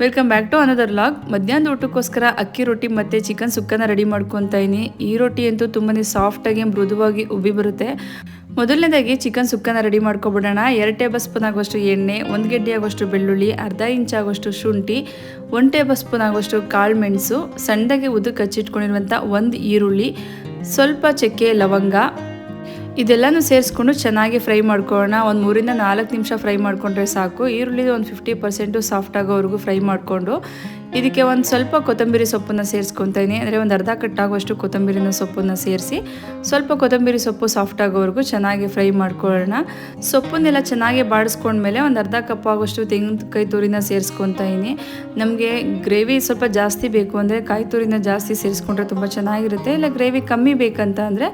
Welcome back to another log. ಮಧ್ಯಾಹ್ನದ ಊಟಕ್ಕೋಸ್ಕರ ಅಕ್ಕಿ ರೊಟ್ಟಿ ಮತ್ತು ಚಿಕನ್ ಸುಕ್ಕನ ರೆಡಿ ಮಾಡ್ಕೊತಾ ಇದೀನಿ. ಈ ರೊಟ್ಟಿ ಅಂತೂ ತುಂಬಾ ಸಾಫ್ಟಾಗಿ ಮೃದುವಾಗಿ ಉಬ್ಬಿ ಬರುತ್ತೆ. ಮೊದಲನೇದಾಗಿ ಚಿಕನ್ ಸುಕ್ಕನ ರೆಡಿ ಮಾಡ್ಕೊಬಿಡೋಣ. 2 ಟೇಬಲ್ ಸ್ಪೂನ್ ಆಗುವಷ್ಟು ಎಣ್ಣೆ, 1 ಗೆಡ್ಡೆ ಆಗುವಷ್ಟು ಬೆಳ್ಳುಳ್ಳಿ, ಅರ್ಧ ಇಂಚ್ ಆಗುವಷ್ಟು ಶುಂಠಿ, 1 ಟೇಬಲ್ ಸ್ಪೂನ್ ಆಗುವಷ್ಟು ಕಾಳು ಮೆಣಸು, ಸಣ್ಣದಾಗಿ ಉದ್ದಕ್ಕೆ ಹಚ್ಚಿಟ್ಕೊಂಡಿರುವಂಥ 1 ಈರುಳ್ಳಿ, ಸ್ವಲ್ಪ ಚಕ್ಕೆ ಲವಂಗ ಇದೆಲ್ಲನೂ ಸೇರಿಸ್ಕೊಂಡು ಚೆನ್ನಾಗಿ ಫ್ರೈ ಮಾಡ್ಕೊಳ್ಳೋಣ. ಒಂದು 3 ಇಂದ 4 ನಿಮಿಷ ಫ್ರೈ ಮಾಡಿಕೊಂಡ್ರೆ ಸಾಕು. ಈರುಳ್ಳಿ ಒಂದು 50% ಸಾಫ್ಟ್ ಆಗೋವರೆಗೂ ಫ್ರೈ ಮಾಡಿಕೊಂಡು ಇದಕ್ಕೆ ಒಂದು ಸ್ವಲ್ಪ ಕೊತ್ತಂಬರಿ ಸೊಪ್ಪನ್ನು ಸೇರಿಸ್ಕೊತಾ ಇದ್ದೀನಿ. ಅಂದರೆ ಒಂದು ಅರ್ಧ ಕಟ್ಟಾಗುವಷ್ಟು ಕೊತ್ತಂಬರಿನ ಸೊಪ್ಪನ್ನು ಸೇರಿಸಿ ಸ್ವಲ್ಪ ಕೊತ್ತಂಬರಿ ಸೊಪ್ಪು ಸಾಫ್ಟ್ ಆಗೋವರೆಗೂ ಚೆನ್ನಾಗಿ ಫ್ರೈ ಮಾಡ್ಕೊಳ್ಳೋಣ. ಸೊಪ್ಪನ್ನೆಲ್ಲ ಚೆನ್ನಾಗಿ ಬಾಡಿಸ್ಕೊಂಡ್ಮೇಲೆ ಒಂದು ಅರ್ಧ ಕಪ್ ಆಗುವಷ್ಟು ತೆಂಗಿನಕಾಯಿ ತುರಿನ ಸೇರಿಸ್ಕೊತಾ ಇದ್ದೀನಿ. ನಮಗೆ ಗ್ರೇವಿ ಸ್ವಲ್ಪ ಜಾಸ್ತಿ ಬೇಕು ಅಂದರೆ ಕಾಯಿ ತುರಿನ ಜಾಸ್ತಿ ಸೇರಿಸ್ಕೊಂಡ್ರೆ ತುಂಬ ಚೆನ್ನಾಗಿರುತ್ತೆ. ಇಲ್ಲ ಗ್ರೇವಿ ಕಮ್ಮಿ ಬೇಕಂತ ಅಂದರೆ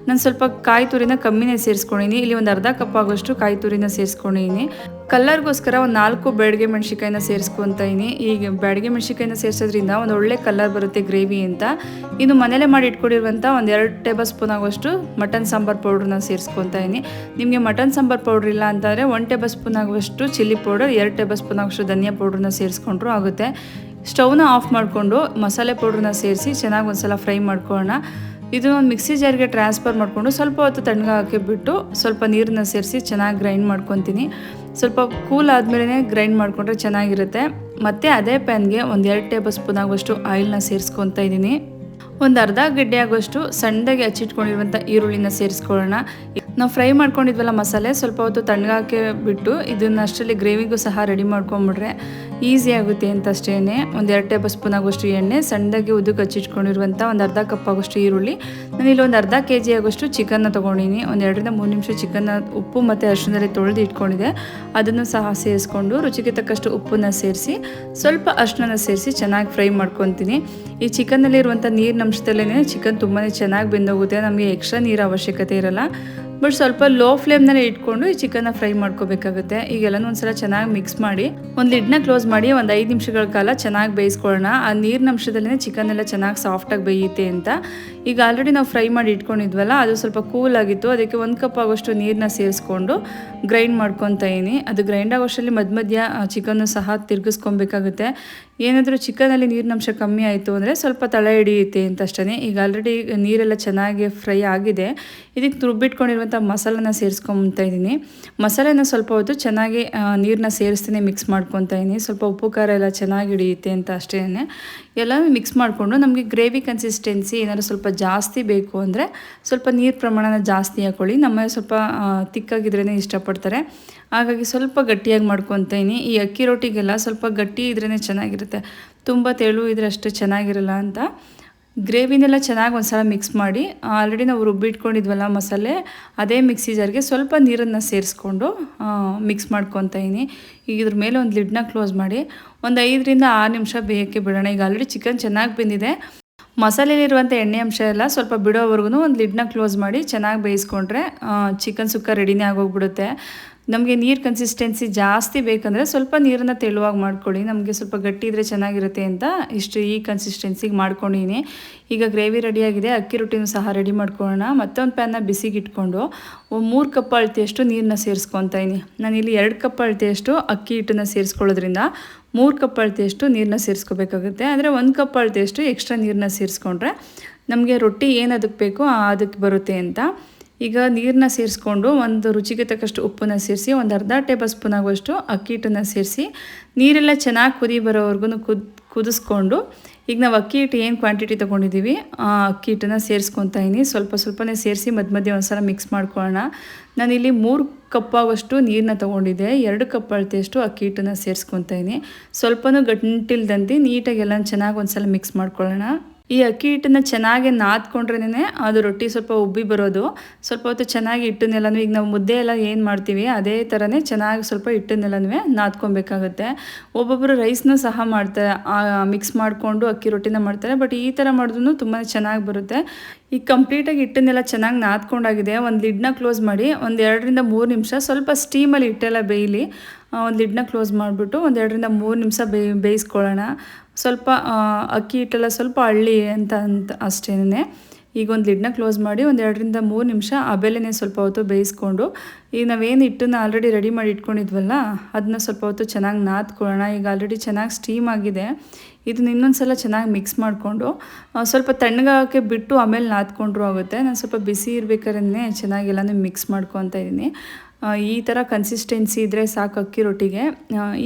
ನಾನು ಸ್ವಲ್ಪ ಕಾಯಿ ತುರಿನ ಕಮ್ಮಿನೇ ಸೇರಿಸ್ಕೊಂಡಿದ್ದೀನಿ. ಇಲ್ಲಿ ಒಂದು ಅರ್ಧ ಕಪ್ ಆಗುವಷ್ಟು ಕಾಯಿ ತುರಿನ ಸೇರಿಸ್ಕೊಂಡಿದ್ದೀನಿ. ಕಲರ್ಗೋಸ್ಕರ ಒಂದು 4 ಬ್ಯಾಡಗೆ ಮೆಣಸಿಕಾಯಿನ ಸೇರಿಸ್ಕೊತಾ ಇದ್ದೀನಿ. ಈಗ ಬ್ಯಾಡಗೆ ಮೆಣಸಿಕಾಯಿನ ಸೇರಿಸೋದ್ರಿಂದ ಒಂದು ಒಳ್ಳೆ ಕಲರ್ ಬರುತ್ತೆ ಗ್ರೇವಿ ಅಂತ. ಇನ್ನು ಮನೇಲೆ ಮಾಡಿ ಇಟ್ಕೊಂಡಿರುವಂಥ ಒಂದು 2 ಟೇಬಲ್ ಸ್ಪೂನ್ ಆಗುವಷ್ಟು ಮಟನ್ ಸಾಂಬಾರು ಪೌಡ್ರನ್ನ ಸೇರಿಸ್ಕೊತಾ ಇದ್ದೀನಿ. ನಿಮಗೆ ಮಟನ್ ಸಾಂಬಾರು ಪೌಡ್ರ್ ಇಲ್ಲ ಅಂತಂದರೆ 1 ಟೇಬಲ್ ಸ್ಪೂನ್ ಆಗುವಷ್ಟು ಚಿಲ್ಲಿ ಪೌಡರ್, 2 ಟೇಬಲ್ ಸ್ಪೂನ್ ಆಗುವಷ್ಟು ಧನಿಯಾ ಪೌಡ್ರನ್ನ ಸೇರಿಸ್ಕೊಂಡ್ರೂ ಆಗುತ್ತೆ. ಸ್ಟವ್ನ ಆಫ್ ಮಾಡಿಕೊಂಡು ಮಸಾಲೆ ಪೌಡ್ರನ್ನ ಸೇರಿಸಿ ಚೆನ್ನಾಗಿ ಒಂದ್ಸಲ ಫ್ರೈ ಮಾಡ್ಕೊಳ್ಳೋಣ. ಇದು ಒಂದು ಮಿಕ್ಸಿ ಜಾರ್ಗೆ ಟ್ರಾನ್ಸ್ಫರ್ ಮಾಡಿಕೊಂಡು ಸ್ವಲ್ಪ ಹೊತ್ತು ತಣ್ಣಗೆ ಹಾಕಿಬಿಟ್ಟು ಸ್ವಲ್ಪ ನೀರನ್ನ ಸೇರಿಸಿ ಚೆನ್ನಾಗಿ ಗ್ರೈಂಡ್ ಮಾಡ್ಕೊತೀನಿ. ಸ್ವಲ್ಪ ಕೂಲ್ ಆದಮೇಲೆ ಗ್ರೈಂಡ್ ಮಾಡಿಕೊಂಡ್ರೆ ಚೆನ್ನಾಗಿರುತ್ತೆ. ಮತ್ತು ಅದೇ ಪ್ಯಾನ್ಗೆ ಒಂದು 2 ಟೇಬಲ್ ಸ್ಪೂನ್ ಆಗುವಷ್ಟು ಆಯಿಲ್ನ ಸೇರಿಸ್ಕೊತಾ ಇದ್ದೀನಿ. ಒಂದು ಅರ್ಧ ಗೆಡ್ಡೆ ಆಗುವಷ್ಟು ಸಣ್ಣದಾಗಿ ಹಚ್ಚಿಟ್ಕೊಂಡಿರುವಂಥ ಈರುಳ್ಳಿನ ಸೇರಿಸ್ಕೊಳ್ಳೋಣ. ನಾವು ಫ್ರೈ ಮಾಡ್ಕೊಂಡಿದ್ವಲ್ಲ ಮಸಾಲೆ ಸ್ವಲ್ಪ ಹೊತ್ತು ತಣ್ಣಗಾಕೆ ಬಿಟ್ಟು ಇದನ್ನು ಅಷ್ಟರಲ್ಲಿ ಗ್ರೇವಿಗೂ ಸಹ ರೆಡಿ ಮಾಡ್ಕೊಂಬಿಟ್ರೆ ಈಸಿ ಆಗುತ್ತೆ ಅಂತ ಅಷ್ಟೇ. ಒಂದು 2 ಟೇಬಲ್ ಸ್ಪೂನ್ ಆಗುವಷ್ಟು ಎಣ್ಣೆ, ಸಣ್ಣದಾಗಿ ಉದ್ದಕ್ಕೆ ಹಚ್ಚಿಟ್ಕೊಂಡಿರುವಂಥ ಒಂದು ಅರ್ಧ ಕಪ್ ಆಗುವಷ್ಟು ಈರುಳ್ಳಿ, ನಾನಿಲ್ಲಿ ಒಂದು ಅರ್ಧ kg ಆಗುವಷ್ಟು ಚಿಕನ್ನ ತೊಗೊಂಡಿನಿ. ಒಂದು 2 ರಿಂದ 3 ನಿಮಿಷ ಚಿಕನ್ನ ಉಪ್ಪು ಮತ್ತು ಅರಿಶಿಣದಲ್ಲಿ ತೊಳೆದು ಇಟ್ಕೊಂಡಿದೆ. ಅದನ್ನು ಸಹ ಸೇರಿಸ್ಕೊಂಡು ರುಚಿಗೆ ತಕ್ಕಷ್ಟು ಉಪ್ಪನ್ನು ಸೇರಿಸಿ ಸ್ವಲ್ಪ ಅರಿಶಿಣ ಸೇರಿಸಿ ಚೆನ್ನಾಗಿ ಫ್ರೈ ಮಾಡ್ಕೊತೀನಿ. ಈ ಚಿಕನ್ನಲ್ಲಿರುವಂಥ ನೀರಿನ ಅಂಶದಲ್ಲೇ ಚಿಕನ್ ತುಂಬಾ ಚೆನ್ನಾಗಿ ಬೆಂದೋಗುತ್ತೆ. ನಮಗೆ ಎಕ್ಸ್ಟ್ರಾ ನೀರು ಅವಶ್ಯಕತೆ ಇರಲ್ಲ. ಬಟ್ ಸ್ವಲ್ಪ ಲೋ ಫ್ಲೇಮ್ನಲ್ಲೇ ಇಟ್ಕೊಂಡು ಈ ಚಿಕನ್ನ ಫ್ರೈ ಮಾಡ್ಕೋಬೇಕಾಗುತ್ತೆ. ಈಗೆಲ್ಲನೂ ಒಂದ್ಸಲ ಚೆನ್ನಾಗಿ ಮಿಕ್ಸ್ ಮಾಡಿ ಒಂದು ಲಿಡ್ನ ಕ್ಲೋಸ್ ಮಾಡಿ ಒಂದು 5 ನಿಮಿಷಗಳ ಕಾಲ ಚೆನ್ನಾಗಿ ಬೇಯಿಸ್ಕೊಳ್ಳೋಣ. ಆ ನೀರಿನ ಅಂಶದಲ್ಲೇ ಚಿಕನ್ ಎಲ್ಲ ಚೆನ್ನಾಗಿ ಸಾಫ್ಟಾಗಿ ಬೇಯುತ್ತೆ ಅಂತ. ಈಗ ಆಲ್ರೆಡಿ ನಾವು ಫ್ರೈ ಮಾಡಿ ಇಟ್ಕೊಂಡಿದ್ವಲ್ಲ ಅದು ಸ್ವಲ್ಪ ಕೂಲ್ ಆಗಿತ್ತು. ಅದಕ್ಕೆ 1 ಕಪ್ ಆಗೋಷ್ಟು ನೀರನ್ನ ಸೇರಿಸ್ಕೊಂಡು ಗ್ರೈಂಡ್ ಮಾಡ್ಕೊತಾ ಇದ್ದೀನಿ. ಅದು ಗ್ರೈಂಡ್ ಆಗೋಷ್ಟರಲ್ಲಿ ಮಧ್ಯ ಚಿಕನ್ನು ಸಹ ತಿರುಗಿಸ್ಕೊಬೇಕಾಗುತ್ತೆ. ಏನಾದರೂ ಚಿಕನಲ್ಲಿ ನೀರಿನಂಶ ಕಮ್ಮಿ ಆಯಿತು ಅಂದರೆ ಸ್ವಲ್ಪ ತಳ ಹಿಡಿಯುತ್ತೆ ಅಂತ ಅಷ್ಟೇ. ಈಗ ಆಲ್ರೆಡಿ ನೀರೆಲ್ಲ ಚೆನ್ನಾಗಿ ಫ್ರೈ ಆಗಿದೆ. ಇದಕ್ಕೆ ರುಬ್ಬಿಟ್ಕೊಂಡಿರುವಂಥ ಮಸಾಲನ ಸೇರಿಸ್ಕೊತಾ ಇದ್ದೀನಿ. ಮಸಾಲೆನ ಸ್ವಲ್ಪ ಹೊತ್ತು ಚೆನ್ನಾಗಿ ನೀರನ್ನ ಸೇರಿಸ್ತೀನಿ, ಮಿಕ್ಸ್ ಮಾಡ್ಕೊತಾ ಇದ್ದೀನಿ. ಸ್ವಲ್ಪ ಉಪ್ಪು ಖಾರ ಎಲ್ಲ ಚೆನ್ನಾಗಿ ಹಿಡಿಯುತ್ತೆ ಅಂತ ಅಷ್ಟೇ. ಎಲ್ಲ ಮಿಕ್ಸ್ ಮಾಡಿಕೊಂಡು ನಮಗೆ ಗ್ರೇವಿ ಕನ್ಸಿಸ್ಟೆನ್ಸಿ ಏನಾದರೂ ಸ್ವಲ್ಪ ಜಾಸ್ತಿ ಬೇಕು ಅಂದರೆ ಸ್ವಲ್ಪ ನೀರು ಪ್ರಮಾಣನ ಜಾಸ್ತಿ ಹಾಕ್ಕೊಳ್ಳಿ. ನಮ್ಮ ಸ್ವಲ್ಪ ತಿಕ್ಕಾಗಿದ್ರೇ ಇಷ್ಟಪಡ್ತಾರೆ, ಹಾಗಾಗಿ ಸ್ವಲ್ಪ ಗಟ್ಟಿಯಾಗಿ ಮಾಡ್ಕೊತಾ ಇದ್ದೀನಿ. ಈ ಅಕ್ಕಿ ರೊಟ್ಟಿಗೆಲ್ಲ ಸ್ವಲ್ಪ ಗಟ್ಟಿ ಇದ್ರೇ ಚೆನ್ನಾಗಿರುತ್ತೆ, ತುಂಬ ತೆಳು ಇದ್ರೆ ಅಷ್ಟು ಚೆನ್ನಾಗಿರಲ್ಲ ಅಂತ. ಗ್ರೇವಿನೆಲ್ಲ ಚೆನ್ನಾಗಿ ಒಂದ್ಸಲ ಮಿಕ್ಸ್ ಮಾಡಿ ಆಲ್ರೆಡಿ ನಾವು ರುಬ್ಬಿಟ್ಕೊಂಡಿದ್ವಲ್ಲ ಮಸಾಲೆ, ಅದೇ ಮಿಕ್ಸಿ ಜಾರ್ಗೆ ಸ್ವಲ್ಪ ನೀರನ್ನು ಸೇರಿಸ್ಕೊಂಡು ಮಿಕ್ಸ್ ಮಾಡ್ಕೊತಾ ಇದ್ದೀನಿ. ಈಗ ಇದ್ರ ಮೇಲೆ ಒಂದು ಲಿಡ್ನ ಕ್ಲೋಸ್ ಮಾಡಿ ಒಂದು 5 ರಿಂದ 6 ನಿಮಿಷ ಬೇಯಕ್ಕೆ ಬಿಡೋಣ. ಈಗ ಆಲ್ರೆಡಿ ಚಿಕನ್ ಚೆನ್ನಾಗಿ ಬೆಂದಿದೆ. ಮಸಾಲೆಯಲ್ಲಿರುವಂಥ ಎಣ್ಣೆ ಅಂಶ ಎಲ್ಲ ಸ್ವಲ್ಪ ಬಿಡೋವರೆಗೂ ಒಂದು ಲಿಡ್ನ ಕ್ಲೋಸ್ ಮಾಡಿ ಚೆನ್ನಾಗಿ ಬೇಯಿಸ್ಕೊಂಡ್ರೆ ಚಿಕನ್ ಸುಕ್ಕ ರೆಡಿನೇ ಆಗೋಗ್ಬಿಡುತ್ತೆ. ನಮಗೆ ನೀರು ಕನ್ಸಿಸ್ಟೆನ್ಸಿ ಜಾಸ್ತಿ ಬೇಕಂದರೆ ಸ್ವಲ್ಪ ನೀರನ್ನು ತೆಳುವಾಗಿ ಮಾಡ್ಕೊಳ್ಳಿ. ನಮಗೆ ಸ್ವಲ್ಪ ಗಟ್ಟಿ ಇದ್ದರೆ ಚೆನ್ನಾಗಿರುತ್ತೆ ಅಂತ ಈ ಕನ್ಸಿಸ್ಟೆನ್ಸಿಗೆ ಮಾಡ್ಕೊಂಡಿದ್ದೀನಿ. ಈಗ ಗ್ರೇವಿ ರೆಡಿಯಾಗಿದೆ. ಅಕ್ಕಿ ರೊಟ್ಟಿನೂ ಸಹ ರೆಡಿ ಮಾಡ್ಕೊಳ್ಳೋಣ. ಮತ್ತೊಂದು ಪ್ಯಾನ್ನ ಬಿಸಿಗೆ ಇಟ್ಕೊಂಡು 3 ಕಪ್ ಅಳತೆಯಷ್ಟು ನೀರನ್ನ ಸೇರಿಸ್ಕೊತಾ ಇದ್ದೀನಿ. ನಾನಿಲ್ಲಿ 2 ಕಪ್ ಅಳತೆಯಷ್ಟು ಅಕ್ಕಿ ಹಿಟ್ಟನ್ನು ಸೇರಿಸ್ಕೊಳ್ಳೋದ್ರಿಂದ 3 ಕಪ್ ಅಳತೆಯಷ್ಟು ನೀರನ್ನ ಸೇರಿಸ್ಕೋಬೇಕಾಗುತ್ತೆ. ಅಂದರೆ 1 ಕಪ್ ಅಳತೆಯಷ್ಟು ಎಕ್ಸ್ಟ್ರಾ ನೀರನ್ನ ಸೇರಿಸ್ಕೊಂಡ್ರೆ ನಮಗೆ ರೊಟ್ಟಿ ಏನು ಅದಕ್ಕೆ ಬೇಕೋ ಅದಕ್ಕೆ ಬರುತ್ತೆ ಅಂತ. ಈಗ ನೀರನ್ನ ಸೇರಿಸ್ಕೊಂಡು ಒಂದು ರುಚಿಗೆ ತಕ್ಕಷ್ಟು ಉಪ್ಪನ್ನು ಸೇರಿಸಿ ಒಂದು ಅರ್ಧ ಟೇಬಲ್ ಸ್ಪೂನ್ ಆಗುವಷ್ಟು ಅಕ್ಕಿ ಹಿಟ್ಟನ್ನು ಸೇರಿಸಿ ನೀರೆಲ್ಲ ಚೆನ್ನಾಗಿ ಕುದಿ ಬರೋವರೆಗೂ ಕುದಿಸ್ಕೊಂಡು ಈಗ ನಾವು ಅಕ್ಕಿ ಹಿಟ್ಟು ಏನು ಕ್ವಾಂಟಿಟಿ ತೊಗೊಂಡಿದ್ದೀವಿ ಆ ಅಕ್ಕಿ ಹಿಟ್ಟನ್ನು ಸೇರಿಸ್ಕೊತಾ ಇದ್ದೀನಿ. ಸ್ವಲ್ಪನೇ ಸೇರಿಸಿ ಮಧ್ಯೆ ಒಂದ್ಸಲ ಮಿಕ್ಸ್ ಮಾಡ್ಕೊಳ್ಳೋಣ. ನಾನಿಲ್ಲಿ 3 ಕಪ್ ಆಗುವಷ್ಟು ನೀರನ್ನ ತೊಗೊಂಡಿದ್ದೆ. 2 ಕಪ್ ಅಳತೆಯಷ್ಟು ಅಕ್ಕಿ ಹಿಟ್ಟನ್ನು ಸೇರಿಸ್ಕೊತಾ ಇದ್ದೀನಿ. ಸ್ವಲ್ಪನೂ ಗಂಟಿಲ್ದಂತೆ ನೀಟಾಗಿ ಎಲ್ಲ ಚೆನ್ನಾಗಿ ಒಂದ್ಸಲ ಮಿಕ್ಸ್ ಮಾಡ್ಕೊಳ್ಳೋಣ. ಈ ಅಕ್ಕಿ ಹಿಟ್ಟನ್ನು ಚೆನ್ನಾಗಿ ನಾದ್ಕೊಂಡ್ರೇ ಅದು ರೊಟ್ಟಿ ಸ್ವಲ್ಪ ಉಬ್ಬಿ ಬರೋದು. ಸ್ವಲ್ಪ ಹೊತ್ತು ಚೆನ್ನಾಗಿ ಹಿಟ್ಟನ್ನೆಲ್ಲನೂ ಈಗ ನಾವು ಮುದ್ದೆ ಎಲ್ಲ ಏನು ಮಾಡ್ತೀವಿ ಅದೇ ಥರನೇ ಚೆನ್ನಾಗಿ ಸ್ವಲ್ಪ ಹಿಟ್ಟನ್ನೆಲ್ಲನೂ ನಾದ್ಕೊಬೇಕಾಗುತ್ತೆ. ಒಬ್ಬೊಬ್ಬರು ರೈಸ್ನೂ ಸಹ ಮಾಡ್ತಾರೆ, ಮಿಕ್ಸ್ ಮಾಡಿಕೊಂಡು ಅಕ್ಕಿ ರೊಟ್ಟಿನ ಮಾಡ್ತಾರೆ. ಬಟ್ ಈ ಥರ ಮಾಡಿದ್ರೂ ತುಂಬಾ ಚೆನ್ನಾಗಿ ಬರುತ್ತೆ. ಈಗ ಕಂಪ್ಲೀಟಾಗಿ ಹಿಟ್ಟನ್ನೆಲ್ಲ ಚೆನ್ನಾಗಿ ನಾದ್ಕೊಂಡಾಗಿದೆ. ಒಂದು ಲಿಡ್ನ ಕ್ಲೋಸ್ ಮಾಡಿ ಒಂದು 2 ರಿಂದ 3 ನಿಮಿಷ ಸ್ವಲ್ಪ ಸ್ಟೀಮಲ್ಲಿ ಹಿಟ್ಟೆಲ್ಲ ಬೇಯಲಿ. ಒಂದು ಲಿಡ್ನ ಕ್ಲೋಸ್ ಮಾಡಿಬಿಟ್ಟು ಒಂದು 2 ರಿಂದ 3 ನಿಮಿಷ ಬೇಯಿಸ್ಕೊಳ್ಳೋಣ. ಸ್ವಲ್ಪ ಅಕ್ಕಿ ಹಿಟ್ಟೆಲ್ಲ ಸ್ವಲ್ಪ ಹಳ್ಳಿ ಅಂತ ಅಷ್ಟೇ. ಈಗ ಒಂದು ಲಿಡ್ನ ಕ್ಲೋಸ್ ಮಾಡಿ ಒಂದು 2-3 ನಿಮಿಷ ಆಮೇಲೆ ಸ್ವಲ್ಪ ಹೊತ್ತು ಬೇಯಿಸ್ಕೊಂಡು ಈಗ ನಾವೇನು ಹಿಟ್ಟನ್ನು ಆಲ್ರೆಡಿ ರೆಡಿ ಮಾಡಿ ಇಟ್ಕೊಂಡಿದ್ವಲ್ಲ ಅದನ್ನ ಸ್ವಲ್ಪ ಹೊತ್ತು ಚೆನ್ನಾಗಿ ನಾದ್ಕೊಳ್ಳೋಣ. ಈಗ ಆಲ್ರೆಡಿ ಚೆನ್ನಾಗಿ ಸ್ಟೀಮ್ ಆಗಿದೆ. ಇದನ್ನ ಇನ್ನೊಂದು ಸಲ ಚೆನ್ನಾಗಿ ಮಿಕ್ಸ್ ಮಾಡಿಕೊಂಡು ಸ್ವಲ್ಪ ತಣ್ಣಗಾಗೋಕ್ಕೆ ಬಿಟ್ಟು ಆಮೇಲೆ ನಾದ್ಕೊಂಡ್ರೂ ಆಗುತ್ತೆ. ನಾನು ಸ್ವಲ್ಪ ಬಿಸಿ ಇರಬೇಕಾದ್ರೆ ಚೆನ್ನಾಗಿ ಎಲ್ಲನೂ ಮಿಕ್ಸ್ ಮಾಡ್ಕೊತಾ ಇದ್ದೀನಿ. ಈ ಥರ ಕನ್ಸಿಸ್ಟೆನ್ಸಿ ಇದ್ದರೆ ಸಾಕು ಅಕ್ಕಿ ರೊಟ್ಟಿಗೆ.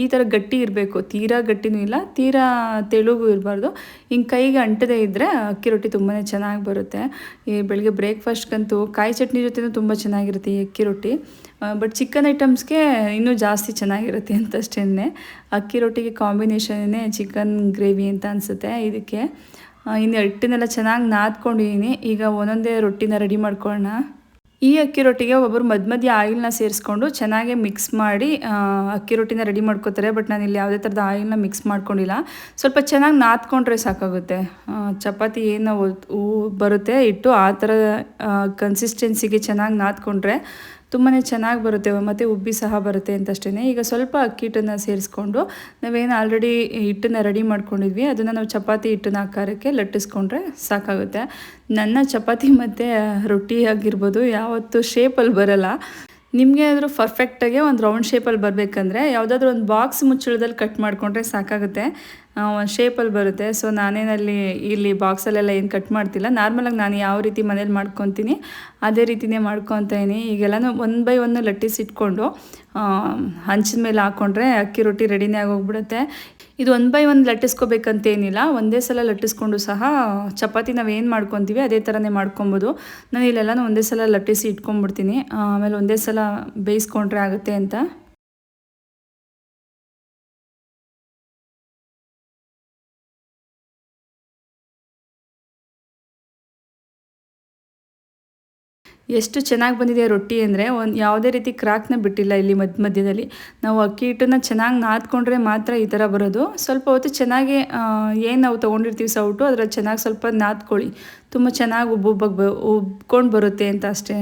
ಈ ಥರ ಗಟ್ಟಿ ಇರಬೇಕು, ತೀರಾ ಗಟ್ಟಿನೂ ಇಲ್ಲ ತೀರಾ ತೆಳುಗೂ ಇರಬಾರ್ದು. ಹಿಂಗೆ ಕೈಗೆ ಅಂಟದೇ ಇದ್ದರೆ ಅಕ್ಕಿ ರೊಟ್ಟಿ ತುಂಬಾ ಚೆನ್ನಾಗಿ ಬರುತ್ತೆ. ಈ ಬೆಳಗ್ಗೆ ಬ್ರೇಕ್ಫಾಸ್ಟ್ಗಂತೂ ಕಾಯಿ ಚಟ್ನಿ ಜೊತೆನೂ ತುಂಬ ಚೆನ್ನಾಗಿರುತ್ತೆ ಈ ಅಕ್ಕಿ ರೊಟ್ಟಿ. ಬಟ್ ಚಿಕನ್ ಐಟಮ್ಸ್ಗೆ ಇನ್ನೂ ಜಾಸ್ತಿ ಚೆನ್ನಾಗಿರುತ್ತೆ ಅಂತಷ್ಟೇ. ಅಕ್ಕಿ ರೊಟ್ಟಿಗೆ ಕಾಂಬಿನೇಷನ್ನೇ ಚಿಕನ್ ಗ್ರೇವಿ ಅಂತ ಅನಿಸುತ್ತೆ ಇದಕ್ಕೆ. ಇನ್ನು ಹಿಟ್ಟನ್ನೆಲ್ಲ ಚೆನ್ನಾಗಿ ನಾದ್ಕೊಂಡಿದ್ದೀನಿ. ಈಗ ಒಂದೊಂದೇ ರೊಟ್ಟಿನ ರೆಡಿ ಮಾಡ್ಕೊಳ್ಳೋಣ. ಈ ಅಕ್ಕಿ ರೊಟ್ಟಿಗೆ ಒಬ್ಬರು ಮಧ್ಯ ಆಯಿಲ್ನ ಸೇರಿಸ್ಕೊಂಡು ಚೆನ್ನಾಗಿ ಮಿಕ್ಸ್ ಮಾಡಿ ಅಕ್ಕಿ ರೊಟ್ಟಿನ ರೆಡಿ ಮಾಡ್ಕೋತಾರೆ. ಬಟ್ ನಾನು ಇಲ್ಲಿ ಯಾವುದೇ ಥರದ ಆಯಿಲ್ನ ಮಿಕ್ಸ್ ಮಾಡ್ಕೊಂಡಿಲ್ಲ. ಸ್ವಲ್ಪ ಚೆನ್ನಾಗಿ ನಾದ್ಕೊಂಡ್ರೆ ಸಾಕಾಗುತ್ತೆ. ಚಪಾತಿ ಏನು ಬರುತ್ತೆ ಹಿಟ್ಟು ಆ ಥರ ಕನ್ಸಿಸ್ಟೆನ್ಸಿಗೆ ಚೆನ್ನಾಗಿ ನಾದ್ಕೊಂಡ್ರೆ ತುಂಬಾ ಚೆನ್ನಾಗಿ ಬರುತ್ತೆ ಮತ್ತು ಉಬ್ಬಿ ಸಹ ಬರುತ್ತೆ ಅಂತಷ್ಟೇ. ಈಗ ಸ್ವಲ್ಪ ಅಕ್ಕಿ ಹಿಟ್ಟನ್ನು ಸೇರಿಸ್ಕೊಂಡು ನಾವೇನು ಆಲ್ರೆಡಿ ಹಿಟ್ಟನ್ನು ರೆಡಿ ಮಾಡ್ಕೊಂಡಿದ್ವಿ ಅದನ್ನು ನಾವು ಚಪಾತಿ ಹಿಟ್ಟಿನ ಆಕಾರಕ್ಕೆ ಲಟ್ಟಿಸ್ಕೊಂಡ್ರೆ ಸಾಕಾಗುತ್ತೆ. ನನ್ನ ಚಪಾತಿ ಮತ್ತು ರೊಟ್ಟಿ ಆಗಿರ್ಬೋದು ಯಾವತ್ತೂ ಶೇಪಲ್ಲಿ ಬರಲ್ಲ. ನಿಮಗೆ ಆದರೂ ಪರ್ಫೆಕ್ಟಾಗಿ ಒಂದು ರೌಂಡ್ ಶೇಪಲ್ಲಿ ಬರಬೇಕಂದ್ರೆ ಯಾವುದಾದ್ರೂ ಒಂದು ಬಾಕ್ಸ್ ಮುಚ್ಚಳದಲ್ಲಿ ಕಟ್ ಮಾಡಿಕೊಂಡ್ರೆ ಸಾಕಾಗುತ್ತೆ, ಒಂದು ಶೇಪಲ್ಲಿ ಬರುತ್ತೆ. ಸೊ ನಾನೇನಲ್ಲಿ ಇಲ್ಲಿ ಬಾಕ್ಸಲ್ಲೆಲ್ಲ ಏನು ಕಟ್ ಮಾಡ್ತಿಲ್ಲ. ನಾರ್ಮಲಾಗಿ ನಾನು ಯಾವ ರೀತಿ ಮನೇಲಿ ಮಾಡ್ಕೊತೀನಿ ಅದೇ ರೀತಿಯೇ ಮಾಡ್ಕೊತೀನಿ. ಈಗೆಲ್ಲನೂ 1 ಬೈ 1 ಲಟ್ಟಿಸಿಟ್ಕೊಂಡು ಹಂಚಿನ ಮೇಲೆ ಹಾಕ್ಕೊಂಡ್ರೆ ಅಕ್ಕಿ ರೊಟ್ಟಿ ರೆಡಿನೇ ಆಗೋಗ್ಬಿಡುತ್ತೆ. ಇದು 1 ಬೈ 1 ಲಟ್ಟಿಸ್ಕೋಬೇಕಂತೇನಿಲ್ಲ, ಒಂದೇ ಸಲ ಲಟ್ಟಿಸ್ಕೊಂಡು ಸಹ ಚಪಾತಿ ನಾವು ಏನು ಮಾಡ್ಕೊತೀವಿ ಅದೇ ಥರನೇ ಮಾಡ್ಕೊಬೋದು. ನಾನು ಇಲ್ಲೆಲ್ಲನೂ ಒಂದೇ ಸಲ ಲಟ್ಟಿಸಿ ಇಟ್ಕೊಂಡ್ಬಿಡ್ತೀನಿ, ಆಮೇಲೆ ಒಂದೇ ಸಲ ಬೇಯಿಸ್ಕೊಂಡ್ರೆ ಆಗುತ್ತೆ ಅಂತ. ಎಷ್ಟು ಚೆನ್ನಾಗಿ ಬಂದಿದೆ ರೊಟ್ಟಿ ಅಂದರೆ ಯಾವುದೇ ರೀತಿ ಕ್ರಾಕ್ನ ಬಿಟ್ಟಿಲ್ಲ ಇಲ್ಲಿ ಮಧ್ಯದಲ್ಲಿ. ನಾವು ಅಕ್ಕಿ ಹಿಟ್ಟನ್ನು ಚೆನ್ನಾಗಿ ನಾದ್ಕೊಂಡ್ರೆ ಮಾತ್ರ ಈ ಥರ ಬರೋದು. ಸ್ವಲ್ಪ ಹೊತ್ತು ಚೆನ್ನಾಗಿ ಏನು ನಾವು ತೊಗೊಂಡಿರ್ತೀವಿ ಸೌಟು ಅದರಲ್ಲಿ ಚೆನ್ನಾಗಿ ಸ್ವಲ್ಪ ನಾದ್ಕೊಳ್ಳಿ, ತುಂಬ ಚೆನ್ನಾಗಿ ಉಬ್ಕೊಂಡು ಬರುತ್ತೆ ಅಂತ ಅಷ್ಟೇ.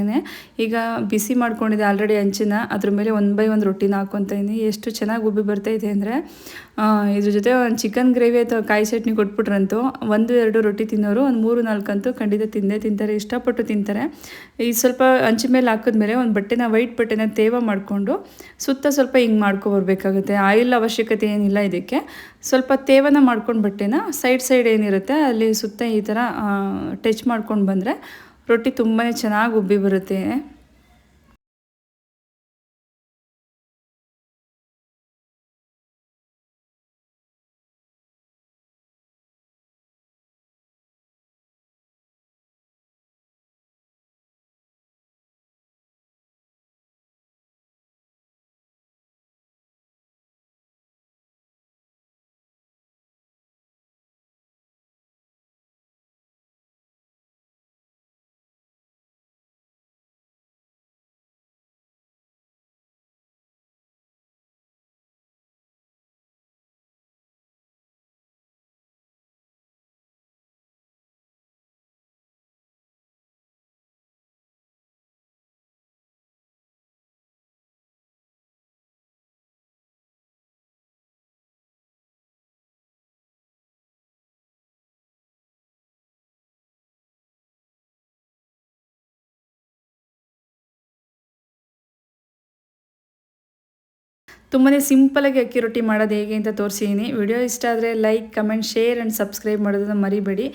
ಈಗ ಬಿಸಿ ಮಾಡ್ಕೊಂಡಿದ್ದೆ ಆಲ್ರೆಡಿ ಹಂಚಿನ, ಅದ್ರ ಮೇಲೆ 1 ಬೈ 1 ರೊಟ್ಟಿನ ಹಾಕ್ಕೊತಾ ಇದ್ದೀನಿ. ಎಷ್ಟು ಚೆನ್ನಾಗಿ ಉಬ್ಬಿ ಬರ್ತೈತೆ ಅಂದರೆ ಇದ್ರ ಜೊತೆ ಒಂದು ಚಿಕನ್ ಗ್ರೇವಿ ಅಥವಾ ಕಾಯಿ ಚಟ್ನಿ ಕೊಟ್ಬಿಟ್ರಂತೂ 1-2 ರೊಟ್ಟಿ ತಿನ್ನೋರು ಒಂದು 3-4 ಅಂತೂ ಖಂಡಿತ ತಿಂತಾರೆ, ಇಷ್ಟಪಟ್ಟು ತಿಂತಾರೆ. ಈ ಸ್ವಲ್ಪ ಹಂಚಿನ ಮೇಲೆ ಹಾಕಿದ್ಮೇಲೆ ಒಂದು ವೈಟ್ ಬಟ್ಟೆನ ತೇವ ಮಾಡಿಕೊಂಡು ಸುತ್ತ ಸ್ವಲ್ಪ ಹಿಂಗೆ ಮಾಡ್ಕೊಬರ್ಬೇಕಾಗುತ್ತೆ. ಆಯಿಲ್ ಅವಶ್ಯಕತೆ ಏನಿಲ್ಲ ಇದಕ್ಕೆ. ಸ್ವಲ್ಪ ತೇವನ ಮಾಡ್ಕೊಂಡು ಬಟ್ಟೆನ ಸೈಡ್ ಏನಿರುತ್ತೆ ಅಲ್ಲಿ ಸುತ್ತ ಈ ಥರ ಟಚ್ ಮಾಡ್ಕೊಂಡು ಬಂದರೆ ರೊಟ್ಟಿ ತುಂಬಾ ಚೆನ್ನಾಗಿ ಉಬ್ಬಿ ಬರುತ್ತೆ. ತುಂಬಾ ಸಿಂಪಲಾಗಿ ಅಕ್ಕಿ ರೊಟ್ಟಿ ಮಾಡೋದು ಹೇಗೆ ಅಂತ ತೋರಿಸಿದ್ದೀನಿ. ವಿಡಿಯೋ ಇಷ್ಟ ಆದರೆ like, comment, share and subscribe ಮಾಡೋದನ್ನು ಮರಿಬೇಡಿ.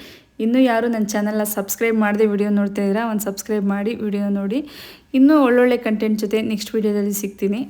ಇನ್ನೂ ಯಾರು ನನ್ನ ಚಾನಲ್ನ ಸಬ್ಸ್ಕ್ರೈಬ್ ಮಾಡದೆ ವಿಡಿಯೋ ನೋಡ್ತಾ ಇದ್ದೀರಾ, ಒಂದು ಸಬ್ಸ್ಕ್ರೈಬ್ ಮಾಡಿ ವಿಡಿಯೋ ನೋಡಿ. ಇನ್ನೂ ಒಳ್ಳೊಳ್ಳೆ ಕಂಟೆಂಟ್ ಜೊತೆ ನೆಕ್ಸ್ಟ್ ವಿಡಿಯೋದಲ್ಲಿ ಸಿಗ್ತೀನಿ.